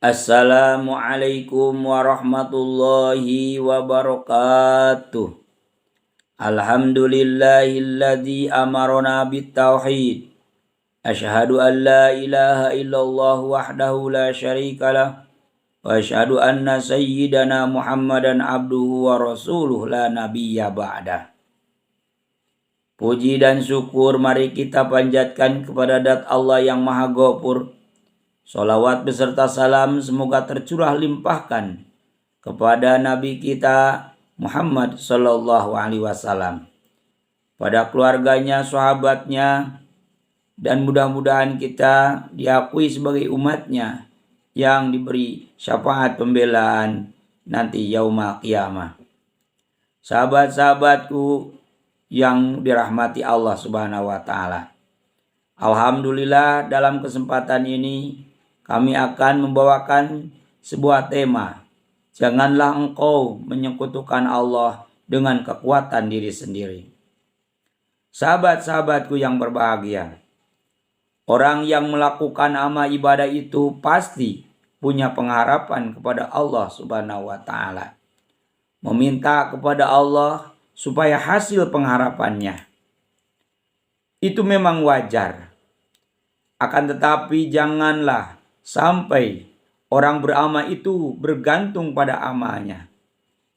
Assalamualaikum warahmatullahi wabarakatuh. Alhamdulillahilladzi amarona bittauhid. Asyhadu an la ilaha illallah wahdahu la syarikalah. Wa asyhadu anna sayyidana Muhammadan abduhu wa rasuluh la nabiyya ba'dah. Puji dan syukur mari kita panjatkan kepada zat Allah yang maha ghafur. Sholawat beserta salam semoga tercurah limpahkan kepada Nabi kita Muhammad Sallallahu Alaihi Wasallam, pada keluarganya, sahabatnya, dan mudah-mudahan kita diakui sebagai umatnya yang diberi syafaat pembelaan nanti yaumul qiyamah. Sahabat-sahabatku yang dirahmati Allah Subhanahu wa Ta'ala, alhamdulillah dalam kesempatan ini kami akan membawakan sebuah tema. Janganlah engkau menyekutukan Allah dengan kekuatan diri sendiri. Sahabat-sahabatku yang berbahagia, orang yang melakukan amal ibadah itu pasti punya pengharapan kepada Allah Subhanahu wa Ta'ala. Meminta kepada Allah supaya hasil pengharapannya itu memang wajar. Akan tetapi janganlah sampai orang beramal itu bergantung pada amalnya.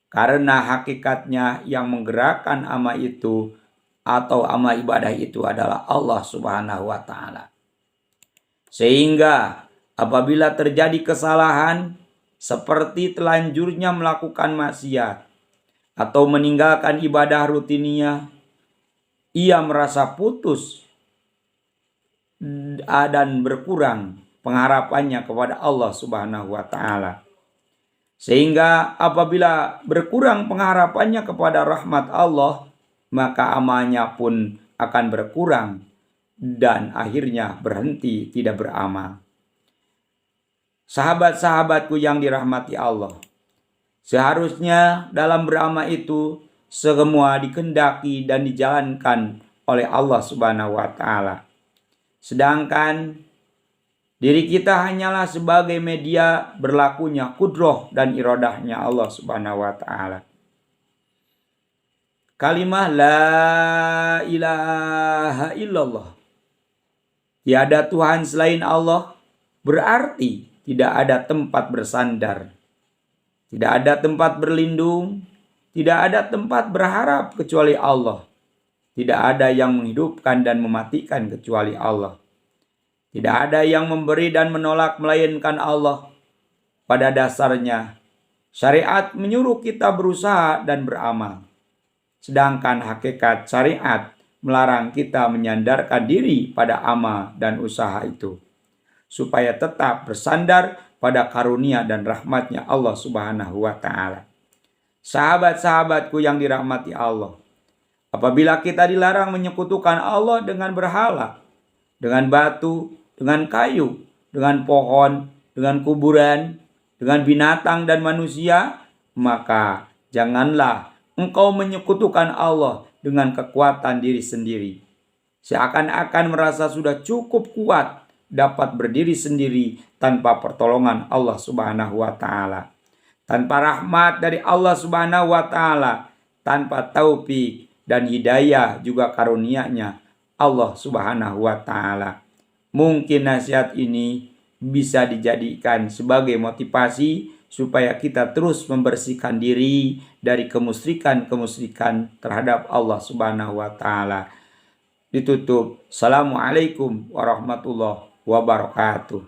Karena hakikatnya yang menggerakkan amal itu atau amal ibadah itu adalah Allah Subhanahu wa Ta'ala. Sehingga apabila terjadi kesalahan seperti telanjurnya melakukan maksiat atau meninggalkan ibadah rutinnya, ia merasa putus dan berkurang pengharapannya kepada Allah Subhanahu wa Ta'ala. Sehingga apabila berkurang pengharapannya kepada rahmat Allah, maka amalnya pun akan berkurang dan akhirnya berhenti tidak beramal. Sahabat-sahabatku yang dirahmati Allah, seharusnya dalam beramal itu semua dikehendaki dan dijalankan oleh Allah Subhanahu wa Ta'ala. Sedangkan diri kita hanyalah sebagai media berlakunya kudroh dan irodahnya Allah Subhanahu wa Ta'ala. Kalimah la ilaha illallah, tiada Tuhan selain Allah, berarti tidak ada tempat bersandar, tidak ada tempat berlindung, tidak ada tempat berharap kecuali Allah. Tidak ada yang menghidupkan dan mematikan kecuali Allah. Tidak ada yang memberi dan menolak melainkan Allah. Pada dasarnya, syariat menyuruh kita berusaha dan beramal. Sedangkan hakikat syariat melarang kita menyandarkan diri pada amal dan usaha itu, supaya tetap bersandar pada karunia dan rahmatnya Allah Subhanahu wa Ta'ala. Sahabat-sahabatku yang dirahmati Allah, apabila kita dilarang menyekutukan Allah dengan berhala, dengan batu, dengan kayu, dengan pohon, dengan kuburan, dengan binatang dan manusia, maka janganlah engkau menyekutukan Allah dengan kekuatan diri sendiri. Seakan-akan merasa sudah cukup kuat dapat berdiri sendiri tanpa pertolongan Allah Subhanahu wa Ta'ala, tanpa rahmat dari Allah Subhanahu wa Ta'ala, tanpa taufik dan hidayah juga karunia-Nya Allah Subhanahu wa Ta'ala. Mungkin nasihat ini bisa dijadikan sebagai motivasi supaya kita terus membersihkan diri dari kemusyrikan terhadap Allah Subhanahu wa Ta'ala. Ditutup. Assalamualaikum warahmatullahi wabarakatuh.